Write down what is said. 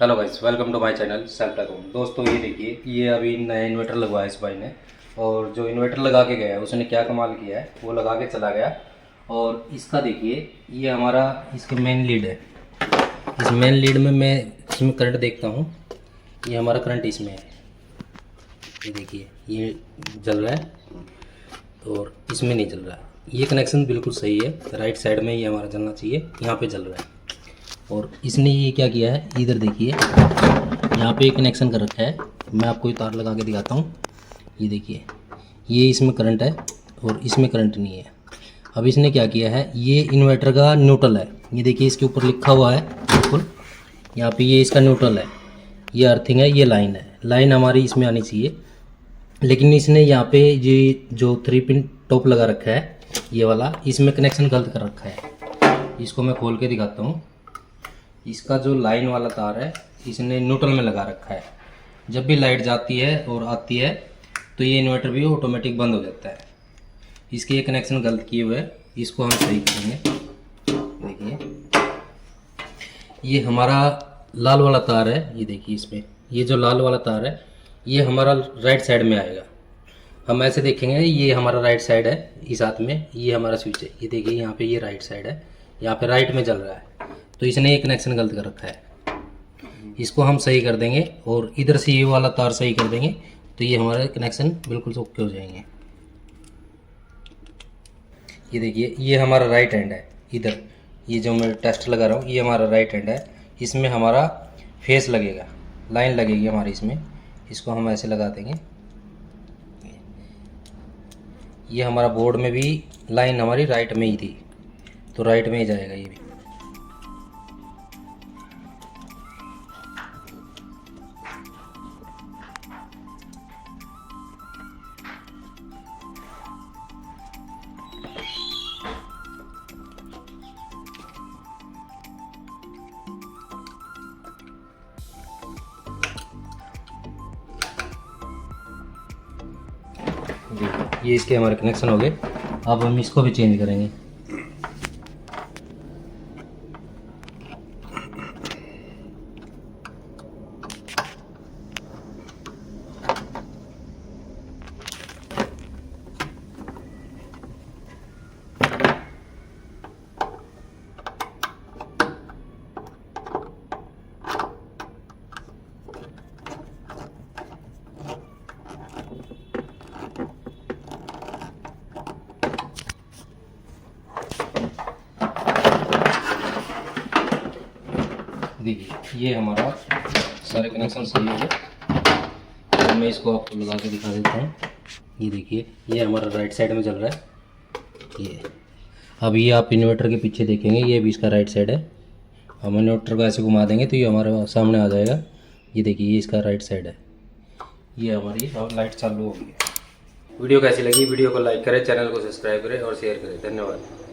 Hello guys, welcome to my channel self take home. दोस्तों ये देखिए, ये अभी नया इन्वर्टर लगवाया इस भाई ने। और जो इन्वर्टर लगा के गया है उसने क्या कमाल किया है, वो लगा के चला गया। और इसका देखिए, ये हमारा इसके मेन लीड है। इस मेन लीड में मैं इसमें करंट देखता हूँ। ये हमारा करंट इसमें है, ये देखिए ये जल रहा है और इसमें नहीं जल रहा। ये कनेक्शन बिल्कुल सही है, राइट साइड में ये हमारा जलना चाहिए, यहाँ पे जल रहा है। और इसने ये क्या किया है, इधर देखिए यहाँ पे कनेक्शन कर रखा है। मैं आपको ये तार लगा के दिखाता हूँ। ये देखिए, ये इसमें करंट है और इसमें करंट नहीं है। अब इसने क्या किया है, ये इन्वर्टर का न्यूट्रल है। ये देखिए इसके ऊपर लिखा हुआ है बिल्कुल, यहाँ पे ये इसका न्यूट्रल है, ये अर्थिंग है, ये लाइन है। लाइन हमारी इसमें आनी चाहिए, लेकिन इसने यहाँ पे ये जो 3 पिन टॉप लगा रखा है ये वाला, इसमें कनेक्शन गलत कर रखा है। इसको मैं खोल के दिखाता हूँ। इसका जो लाइन वाला तार है इसने न्यूट्रल में लगा रखा है। जब भी लाइट जाती है और आती है तो ये इन्वर्टर भी ऑटोमेटिक बंद हो जाता है। इसके ये कनेक्शन गलत किए हुए हैं, इसको हम सही करेंगे। देखिए ये हमारा लाल वाला तार है, ये देखिए इसमें ये जो लाल वाला तार है ये हमारा राइट साइड में आएगा। हम ऐसे देखेंगे, ये हमारा राइट साइड है, इस हाथ में ये हमारा स्विच है। ये देखिए यहाँ पे ये राइट साइड है, यहाँ पे राइट में जल रहा है, तो इसने ये कनेक्शन गलत कर रखा है। इसको हम सही कर देंगे और इधर से ये वाला तार सही कर देंगे तो ये हमारे कनेक्शन बिल्कुल ओके हो जाएंगे। ये देखिए ये हमारा राइट हैंड है, इधर ये जो मैं टेस्ट लगा रहा हूँ ये हमारा राइट हैंड है। इसमें हमारा फेस लगेगा, लाइन लगेगी हमारी इसमें। इसको हम ऐसे लगा देंगे। ये हमारा बोर्ड में भी लाइन हमारी राइट में ही थी, तो राइट में ही जाएगा ये भी। ये इसके हमारे कनेक्शन हो गए। अब हम इसको भी चेंज करेंगे। देखिए ये हमारा सारे कनेक्शन सही हो गए। तो मैं इसको आपको लगा के दिखा देता हूँ। ये देखिए ये हमारा राइट साइड में चल रहा है। ये अब ये आप इन्वर्टर के पीछे देखेंगे, ये भी इसका राइट साइड है। हम इन्वर्टर को ऐसे घुमा देंगे तो ये हमारे सामने आ जाएगा। ये देखिए ये इसका राइट साइड है। ये हमारी अब लाइट चालू हो गई है। वीडियो कैसी लगी, वीडियो को लाइक करें, चैनल को सब्सक्राइब करें और शेयर करें। धन्यवाद।